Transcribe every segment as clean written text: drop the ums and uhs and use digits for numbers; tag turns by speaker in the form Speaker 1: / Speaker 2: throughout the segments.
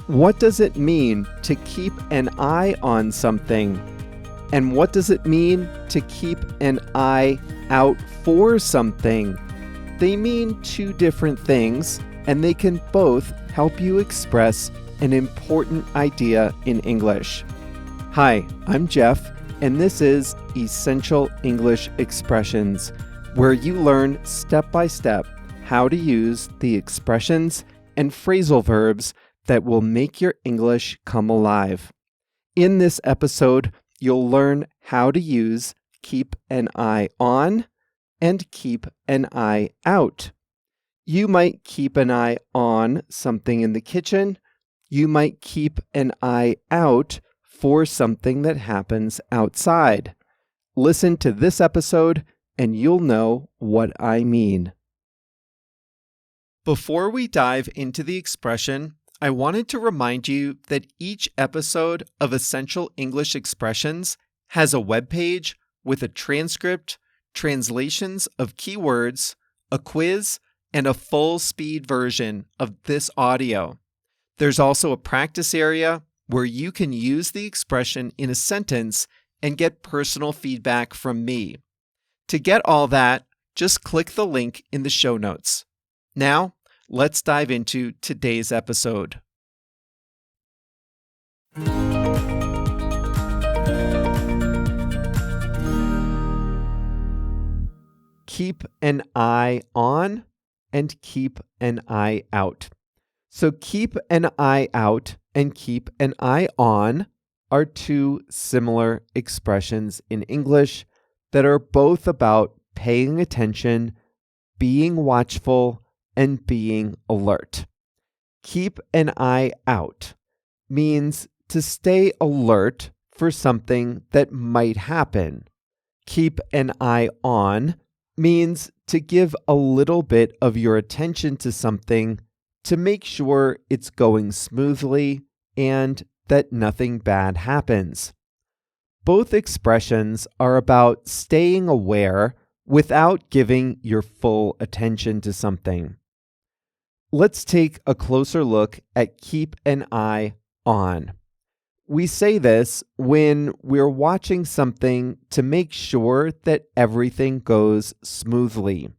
Speaker 1: What does it mean to keep an eye on something? And what does it mean to keep an eye out for something? They mean two different things, and they can both help you express an important idea in English. Hi, I'm Jeff, and this is Essential English Expressions, where you learn step by step how to use the expressions and phrasal verbs that will make your English come alive. In this episode, you'll learn how to use keep an eye on and keep an eye out. You might keep an eye on something in the kitchen. You might keep an eye out for something that happens outside. Listen to this episode and you'll know what I mean. Before we dive into the expression, I wanted to remind you that each episode of Essential English Expressions has a webpage with a transcript, translations of keywords, a quiz, and a full-speed version of this audio. There's also a practice area where you can use the expression in a sentence and get personal feedback from me. To get all that, just click the link in the show notes. Now, let's dive into today's episode. Keep an eye on and keep an eye out. So keep an eye out and keep an eye on are two similar expressions in English that are both about paying attention, being watchful, and being alert. Keep an eye out means to stay alert for something that might happen. Keep an eye on means to give a little bit of your attention to something to make sure it's going smoothly and that nothing bad happens. Both expressions are about staying aware without giving your full attention to something. Let's take a closer look at keep an eye on. We say this when we're watching something to make sure that everything goes smoothly.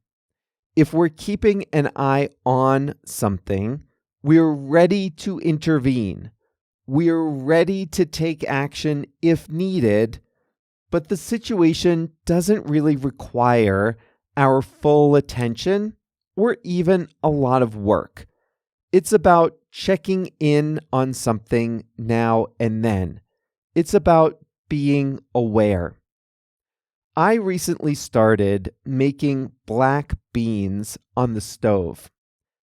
Speaker 1: If we're keeping an eye on something, we're ready to intervene. We're ready to take action if needed, but the situation doesn't really require our full attention or even a lot of work. It's about checking in on something now and then. It's about being aware. I recently started making black beans on the stove.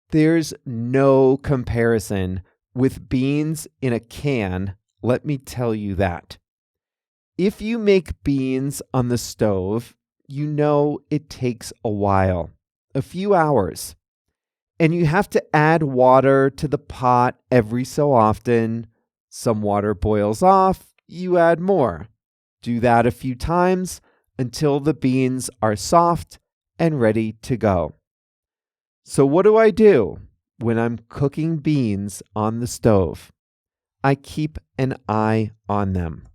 Speaker 1: There's no comparison with beans in a can, let me tell you that. If you make beans on the stove, you know it takes a while, a few hours. And you have to add water to the pot every so often. Some water boils off, you add more. Do that a few times until the beans are soft and ready to go. So what do I do when I'm cooking beans on the stove? I keep an eye on them.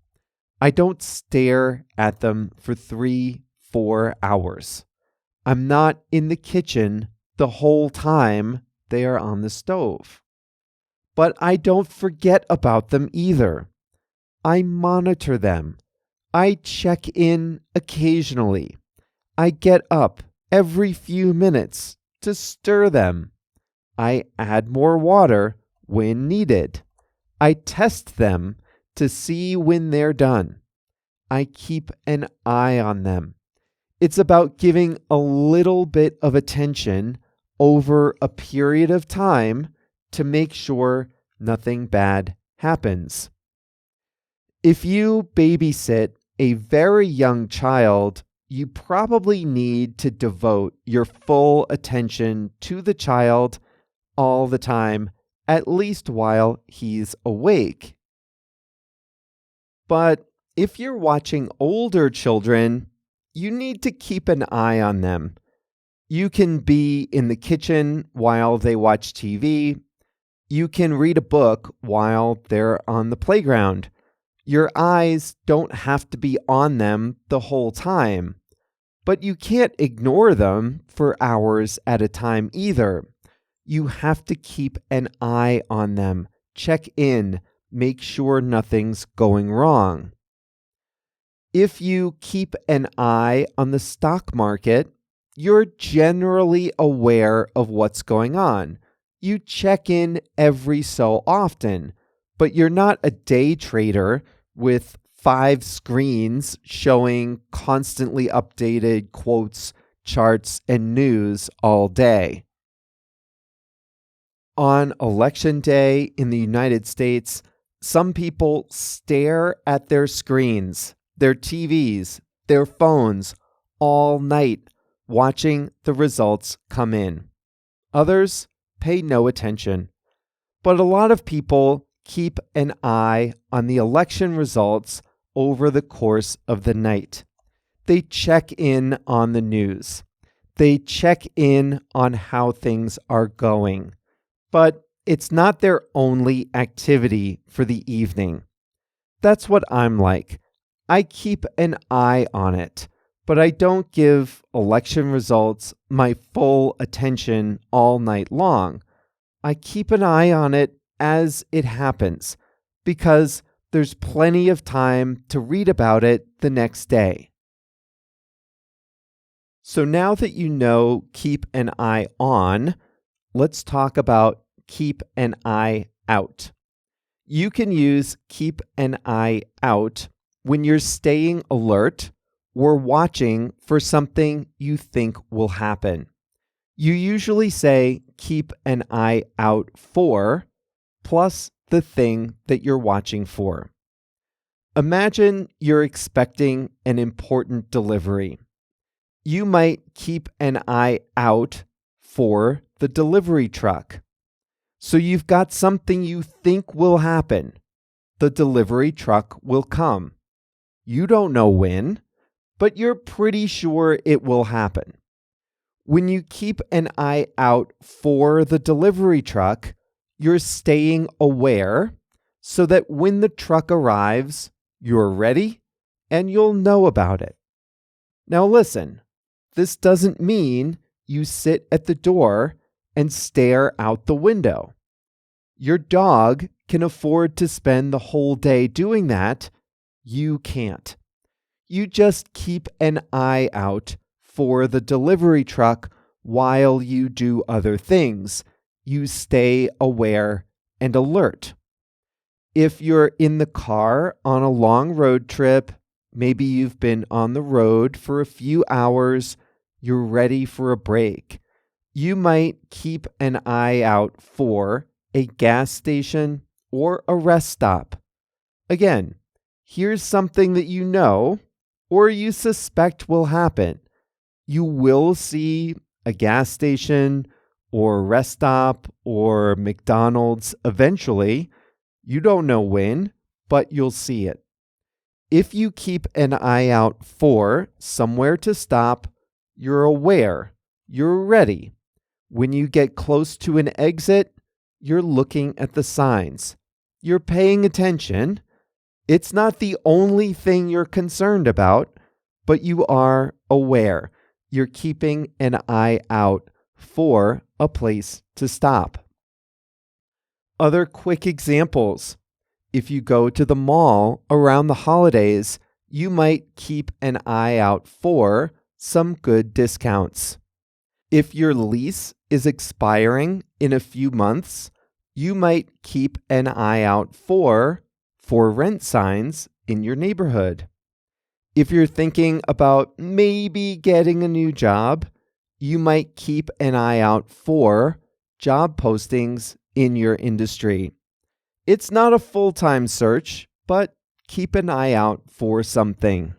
Speaker 1: I don't stare at them for 3-4 hours. I'm not in the kitchen the whole time they are on the stove. But I don't forget about them either. I monitor them. I check in occasionally. I get up every few minutes to stir them. I add more water when needed. I test them to see when they're done. I keep an eye on them. It's about giving a little bit of attention over a period of time to make sure nothing bad happens. If you babysit a very young child, you probably need to devote your full attention to the child all the time, at least while he's awake. But if you're watching older children, you need to keep an eye on them. You can be in the kitchen while they watch TV. You can read a book while they're on the playground. Your eyes don't have to be on them the whole time, but you can't ignore them for hours at a time either. You have to keep an eye on them, check in, make sure nothing's going wrong. If you keep an eye on the stock market, you're generally aware of what's going on. You check in every so often, but you're not a day trader with 5 screens showing constantly updated quotes, charts, and news all day. On election day in the United States, some people stare at their screens, their TVs, their phones all night, watching the results come in. Others pay no attention. But a lot of people keep an eye on the election results over the course of the night. They check in on the news. They check in on how things are going. But it's not their only activity for the evening. That's what I'm like. I keep an eye on it, but I don't give election results my full attention all night long. I keep an eye on it as it happens, because there's plenty of time to read about it the next day. So now that you know keep an eye on, let's talk about keep an eye out. You can use keep an eye out when you're staying alert or watching for something you think will happen. You usually say keep an eye out for plus the thing that you're watching for. Imagine you're expecting an important delivery. You might keep an eye out for the delivery truck. So you've got something you think will happen. The delivery truck will come. You don't know when, but you're pretty sure it will happen. When you keep an eye out for the delivery truck, you're staying aware so that when the truck arrives, you're ready and you'll know about it. Now listen, this doesn't mean you sit at the door and stare out the window. Your dog can afford to spend the whole day doing that. You can't. You just keep an eye out for the delivery truck while you do other things. You stay aware and alert. If you're in the car on a long road trip, maybe you've been on the road for a few hours, you're ready for a break. You might keep an eye out for a gas station or a rest stop. Again, here's something that you know or you suspect will happen. You will see a gas station or rest stop or McDonald's eventually. You don't know when, but you'll see it. If you keep an eye out for somewhere to stop, you're aware, you're ready. When you get close to an exit, you're looking at the signs. You're paying attention. It's not the only thing you're concerned about, but you are aware. You're keeping an eye out for a place to stop. Other quick examples. If you go to the mall around the holidays, you might keep an eye out for some good discounts. If your lease is expiring in a few months, you might keep an eye out for rent signs in your neighborhood. If you're thinking about maybe getting a new job, you might keep an eye out for job postings in your industry. It's not a full-time search, but keep an eye out for something.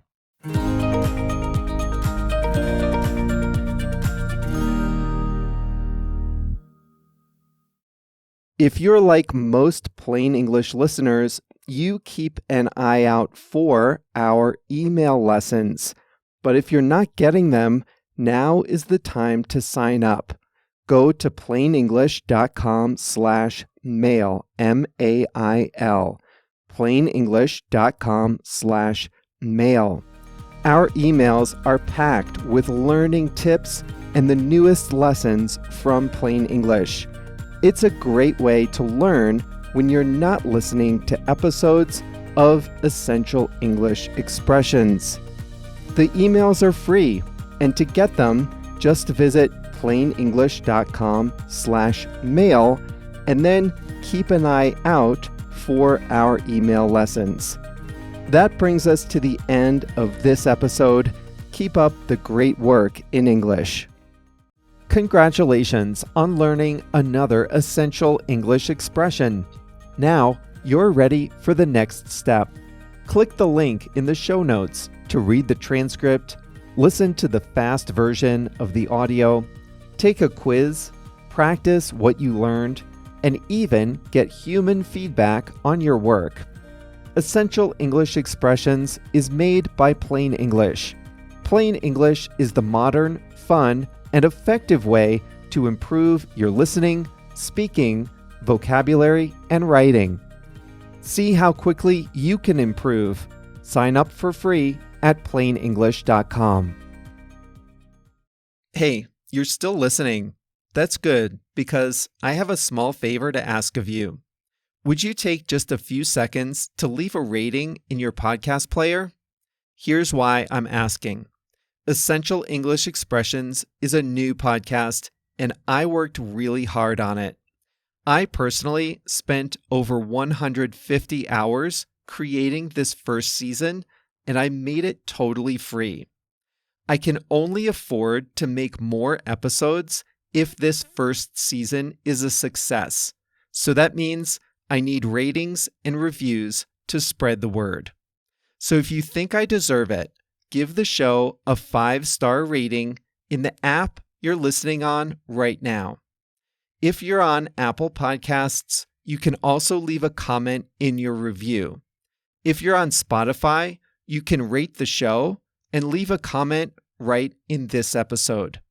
Speaker 1: If you're like most plain English listeners, you keep an eye out for our email lessons. But if you're not getting them, now is the time to sign up. go to plainenglish.com/mail, M-A-I-L, plainenglish.com/mail. Our emails are packed with learning tips and the newest lessons from Plain English. It's a great way to learn when you're not listening to episodes of Essential English Expressions. The emails are free, and to get them, just visit plainenglish.com/mail and then keep an eye out for our email lessons. That brings us to the end of this episode. Keep up the great work in English. Congratulations on learning another essential English expression. Now you're ready for the next step. Click the link in the show notes to read the transcript, listen to the fast version of the audio, take a quiz, practice what you learned, and even get human feedback on your work. Essential English Expressions is made by Plain English. Plain English is the modern, fun, and effective way to improve your listening, speaking, vocabulary, and writing. See how quickly you can improve. Sign up for free at plainenglish.com. Hey, you're still listening. That's good, because I have a small favor to ask of you. Would you take just a few seconds to leave a rating in your podcast player? Here's why I'm asking. Essential English Expressions is a new podcast, and I worked really hard on it. I personally spent over 150 hours creating this first season, and I made it totally free. I can only afford to make more episodes if this first season is a success. So that means I need ratings and reviews to spread the word. So if you think I deserve it, give the show a 5-star rating in the app you're listening on right now. If you're on Apple Podcasts, you can also leave a comment in your review. If you're on Spotify, you can rate the show and leave a comment right in this episode.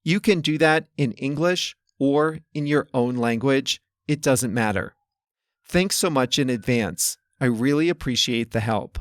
Speaker 1: You can do that in English or in your own language. It doesn't matter. Thanks so much in advance. I really appreciate the help.